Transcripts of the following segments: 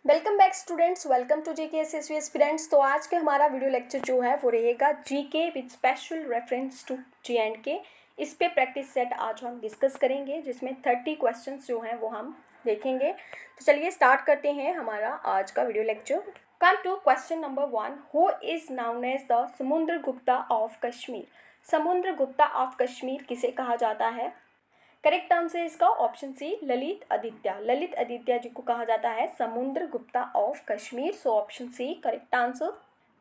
Welcome back students, welcome to GK SSV aspirants. तो आज के हमारा वीडियो लेक्चर जो है वो रहेगा GK with special reference to J&K। इस पे प्रैक्टिस सेट आज हम डिस्कस करेंगे, जिसमें 30 क्वेश्चंस जो हैं वो हम देखेंगे। तो चलिए स्टार्ट करते हैं हमारा आज का video lecture. Come to question number 1। Who is known as the Samudragupta of Kashmir. Samudragupta of Kashmir किसे कहा जाता है? करेक्ट आंसर इसका ऑप्शन सी, ललित आदित्य। ललित आदित्य जी को कहा जाता है Samudragupta of Kashmir. So option C correct answer.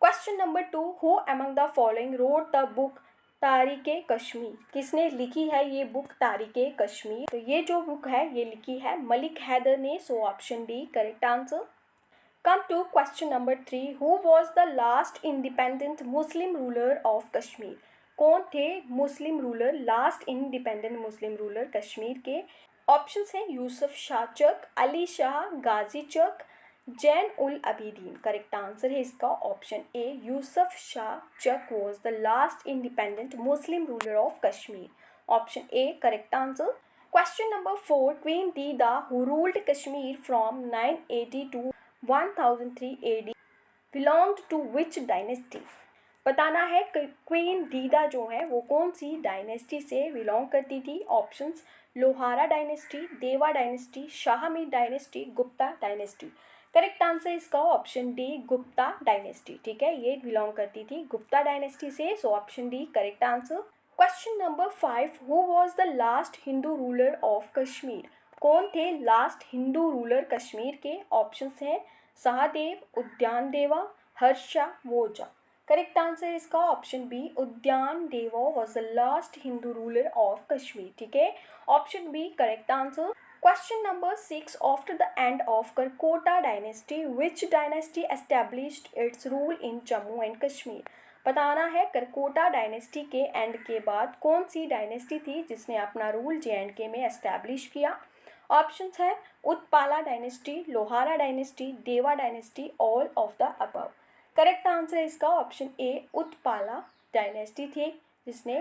Question number 2। Who among the following wrote the book Tarikh-e Kashmir. किसने लिखी है ये बुक तारीके कश्मीर? तो ये जो बुक है ये लिखी है मलिक हैदर ने। So option D correct answer. Come to question number 3। Who was the last independent Muslim ruler of Kashmir. कौन थे Muslim ruler, last independent Muslim ruler Kashmir के? ऑप्शंस हैं यूसुफ शाह चक, अली शाह, गाजी चक, जैन उल अबीदीन। करेक्ट आंसर है इसका option A, Yusuf Shah Chak was the last independent Muslim ruler of Kashmir. Option A correct answer. Question number 4। Queen दीदा who ruled Kashmir from 980 to 1003 AD belonged to which dynasty. बताना है queen दीदा जो है वो कौन सी डायनेस्टी से बिलोंग करती थी। Options Lohara dynasty, Deva dynasty, Shahmir dynasty, Gupta dynasty. Correct answer इसका ऑप्शन डी, गुप्ता डायनेस्टी। ठीक है, ये बिलोंग करती थी गुप्ता डायनेस्टी से। So option D correct answer. Question number 5। Who was the last Hindu ruler of Kashmir. कौन थे लास्ट हिंदू रूलर कश्मीर के? ऑप्शंस हैं सहदेव, उद्यान देवा, हर्षा, वोजा। करेक्ट आंसर इसका option B, Udyan Deva was the last Hindu ruler of Kashmir. ठीक है, option B correct answer. Question number 6। After the end of Karkota dynasty which dynasty established its rule in Jammu and Kashmir. बताना है Karkota dynasty के and के बाद कौन सी डायनेस्टी थी जिसने अपना रूल J&K में एस्टेब्लिश किया। ऑप्शंस है Utpala dynasty, Lohara dynasty, Deva dynasty, all of the above. Correct answer इसका ऑप्शन ए, उत्पाला डायनेस्टी थी जिसने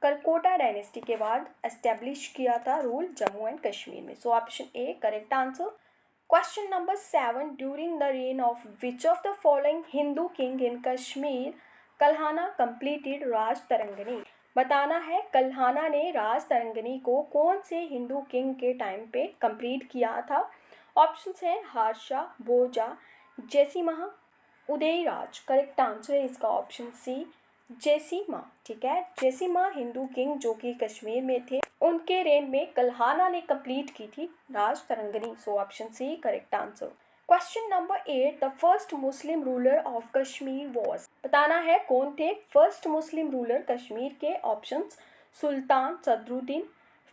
करकोटा डायनेस्टी के बाद एस्टेब्लिश किया था रूल जम्मू एंड कश्मीर में। So option A correct answer. Question number 7। During the reign of which of the following Hindu king in Kashmir Kalhana completed Rajatarangini. बताना है कल्हाना ने राज तरंगनी को कौन से हिंदू किंग के टाइम पे कंप्लीट किया था। ऑप्शंस हैं हार्षा, भोजा, जैसीमहा, उदयराज। करेक्ट आंसर है इसका ऑप्शन सी, जैसीमा। ठीक है, जैसीमा हिंदू किंग जो कि कश्मीर में थे, उनके रेन में कल्हाना ने कंप्लीट की थी Rajatarangini. So option C correct answer. Question number 8। The first Muslim ruler of Kashmir was. बताना है कौन थे फर्स्ट मुस्लिम रूलर कश्मीर के। Options Sultan Sadruddin,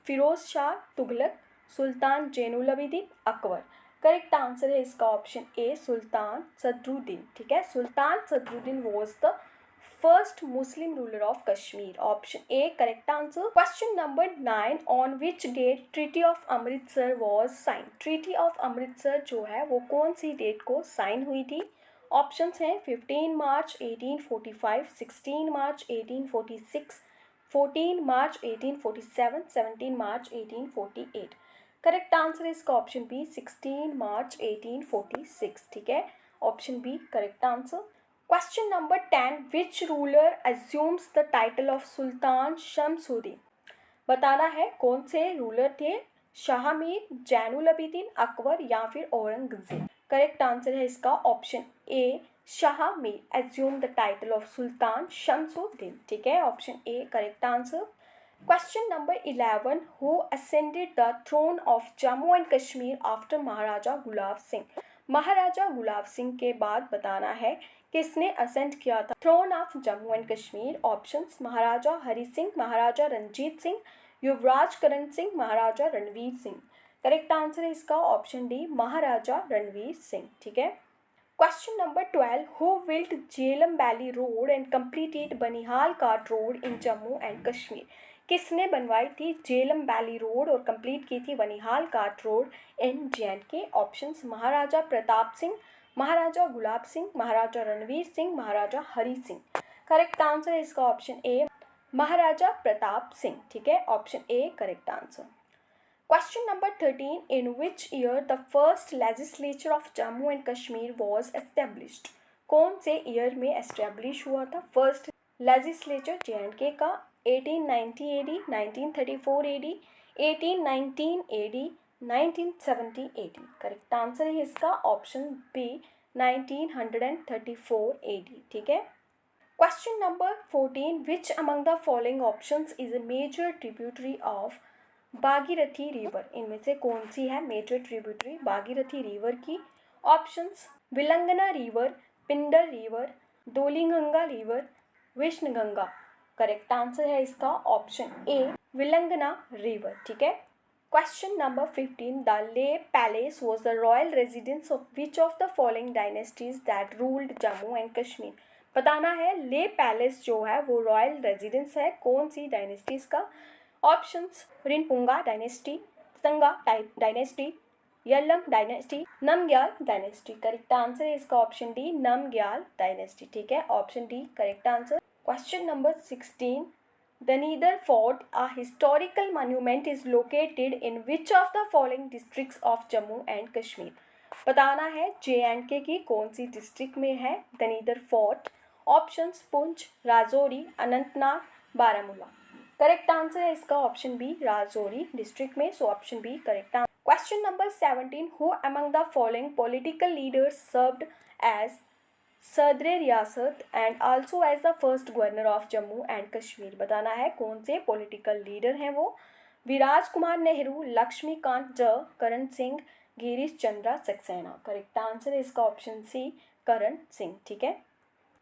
Firoz Shah Tughlaq, Sultan Zainul Abidin, Akbar. Correct answer है इसका ऑप्शन ए, सुल्तान सदरुद्दीन। ठीक है, Sultan Sadruddin was the first Muslim ruler of Kashmir. Option A correct answer. Question number 9। On which date treaty of Amritsar was sign. Treaty of Amritsar जो है वो कौन सी डेट को साइन हुई थी। ऑप्शंस हैं 15 March 1845, 16 March 1846, 14 March 1847, 17 March 1848। Correct answer इसका ऑप्शन बी, 16 मार्च 1846। ठीक है, option B correct answer. Question number 10। Which ruler assumes the title of Sultan Shamsuddin. बताना है कौन से रूलर थे, शाहमीर, जैनुल अबीदीन, अकबर या फिर औरंगजेब। करेक्ट आंसर है इसका option A, Shahmir assume the title of Sultan Shamsuddin. ठीक है, option A correct answer. Question number 11। Who ascended the throne of Jammu and Kashmir after Maharaja Gulab Singh. Maharaja Gulab Singh के बाद बताना है किसने असेंड किया था throne of Jammu and Kashmir. Options Maharaja Hari Singh, Maharaja Ranjit Singh, Yuvraj Karan Singh, Maharaja Ranbir Singh. Correct answer है इसका ऑप्शन डी, महाराजा रणवीर सिंह। ठीक है, question number 12। Who built Jhelum valley road and completed Banihal Ghat road in Jammu and Kashmir. किसने बनवाई थी झेलम वैली रोड और कंप्लीट की थी बनिहाल घाट रोड इन J&K। ऑप्शंस महाराजा प्रताप सिंह, महाराजा गुलाब सिंह, महाराजा रणवीर सिंह, महाराजा हरि सिंह। करेक्ट आंसर है इसका ऑप्शन ए, महाराजा प्रताप सिंह। ठीक है, option A correct answer. Question number 13, in which year the first legislature of Jammu and Kashmir was established? कौन से ईयर में एस्टेब्लिश हुआ था फर्स्ट लेजिस्लेचर JNK का? 1890 AD, 1934 AD, 1819 AD, 1970 AD? Correct answer है इसका ऑप्शन बी 1934 AD। ठीक है। Question number 14, which among the following options is a major tributary of Bhagirathi river? इनमें से कौन सी है मेजर ट्रिब्यूटरी भागीरथी रिवर की? Options Bhilangana river, Pindar river, Dhauliganga river, Vishnuganga. Correct answer है इसका ऑप्शन ए विलंगना रिवर। ठीक है। Question number 15, the Leh palace was the royal residence of which of the following dynasties that ruled Jammu and Kashmir? बताना है ले पैलेस जो है वो रॉयल रेजिडेंस है कौन सी डायनेस्टीज का? Options Rinpunga dynasty, Sanga dynasty, Yallam dynasty, Namgyal dynasty. Correct answer है इसका ऑप्शन डी नमग्याल डायनेस्टी। ठीक है, option D correct answer. Question number 16, the Nidar fort a historical monument is located in which of the following districts of Jammu and Kashmir? बताना है JNK की कौन सी district में है the Nidar fort? Options Poonch, Rajouri, Anantnag, Baramulla. Correct answer है इसका ऑप्शन बी राजौरी डिस्ट्रिक्ट में, so option B correct answer. Question number 17, who among the following political leaders served as Sadar Riyasat and also as the first governor of Jammu and Kashmir? बताना है कौन से political leader हैं वो? विराज कुमार नेहरू, लक्ष्मीकांत ज, करण सिंह, गिरीश चंद्रा सक्सेना। करेक्ट आंसर है इसका ऑप्शन सी करण सिंह। ठीक है।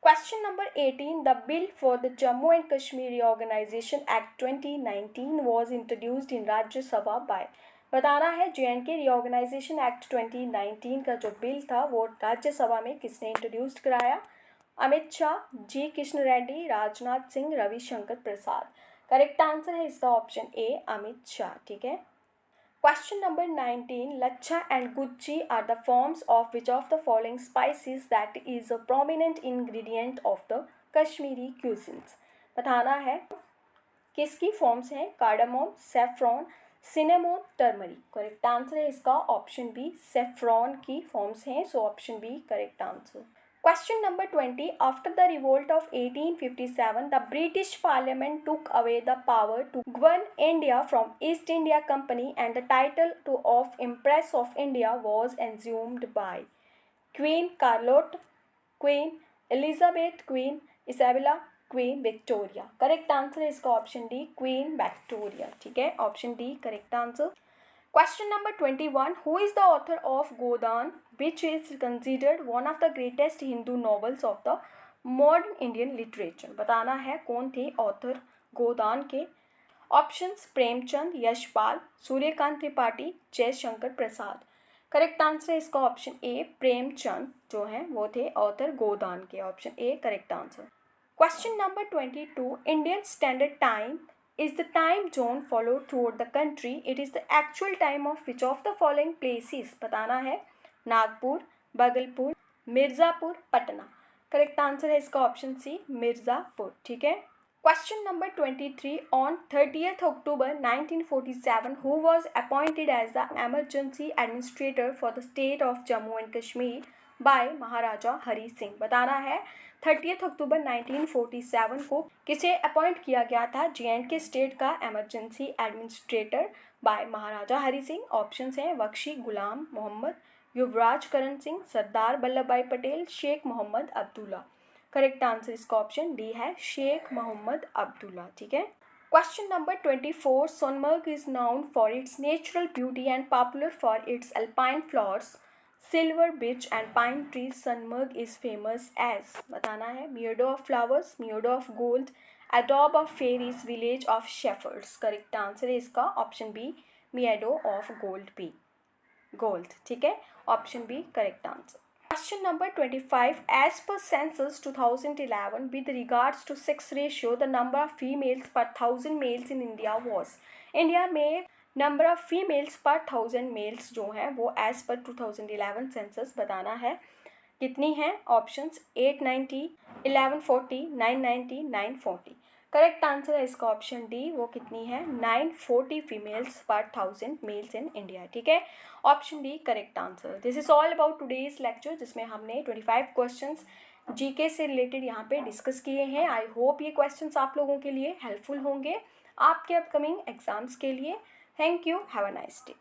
Question number 18, the bill for the Jammu and Kashmir Reorganization Act 2019 was introduced in Rajya Sabha by? बताना है JNK Reorganization Act 2019 का जो बिल था वो राज्यसभा में किसने इंट्रोड्यूस कराया? अमित शाह, जी कृष्ण रेड्डी, राजनाथ सिंह, रविशंकर प्रसाद। करेक्ट आंसर है इसका ऑप्शन ए अमित शाह। ठीक है। Question number 19, Lachha and Gucci are the forms of which of the following spices that is a prominent ingredient of the Kashmiri cuisines? बताना है किसकी फॉर्म्स हैं? Cardamom, saffron, cinnamon, turmeric. Correct answer है इसका option B saffron की forms हैं, so option B correct answer. Question number 20, after the revolt of 1857, the British Parliament took away the power to govern India from East India Company and the title of Empress of India was assumed by Queen Charlotte, Queen Elizabeth, Queen Isabella, Queen Victoria। Correct answer है इसका option D queen Victoria. ठीक है, option D correct answer. Question number 21, who is the author of Godan, which is considered one of the greatest Hindu novels of the modern Indian literature? बताना है कौन थे author गोदान के? Options Premchand, Yashpal, Suryakant Tripathi, Jaishankar Prasad. Correct answer है इसका option ए प्रेमचंद जो है वो थे ऑथर गोदान के, option A correct answer. Question number 22, Indian standard time is the time zone followed throughout the country. It is the actual time of which of the following places? बताना है Nagpur, Bhagalpur, Mirzapur, Patna. Correct answer है इसका option सी मिर्ज़ापुर। ठीक है। Question number 23, on 30th October 1947 who was appointed as the emergency administrator for the state of Jammu and Kashmir by महाराजा हरी सिंह? बताना है 30 अक्टूबर 1947 को किसे अपॉइंट किया गया था JNK स्टेट का एमरजेंसी एडमिनिस्ट्रेटर बाय महाराजा हरी सिंह? ऑप्शंस हैं बख्शी गुलाम मोहम्मद, युवराज करण सिंह, सरदार वल्लभ भाई पटेल, शेख मोहम्मद अब्दुल्ला। करेक्ट आंसर इसका ऑप्शन डी है शेख मोहम्मद अब्दुल्ला। ठीक है। Question number 24, Sonamarg is known for its natural beauty and popular for its alpine flowers, silver beech and pine trees. Sonamarg is famous as? बताना है meadow of flowers, meadow of gold, एडोब of fairies, village of shepherds. Correct answer है इसका option B meadow of gold. ठीक है, option B correct answer. Question number 25, as per census 2011 with regards to sex ratio the number of females per 1000 males in India was? India में number of females पर 1000 mails जो हैं वो as per 2011 census बताना है कितनी हैं? Options 890, 1140, 990, 940. Correct answer है इसका ऑप्शन डी, वो कितनी है 940 फीमेल्स पर 1000 मेल्स इन इंडिया। ठीक है, option D correct answer. This is all about today's lecture, जिसमें हमने 25 क्वेश्चंस जीके से रिलेटेड यहाँ पे डिस्कस किए हैं। आई होप ये क्वेश्चंस आप लोगों के लिए हेल्पफुल होंगे आपके अपकमिंग एग्जाम्स के लिए। Thank you, have a nice day.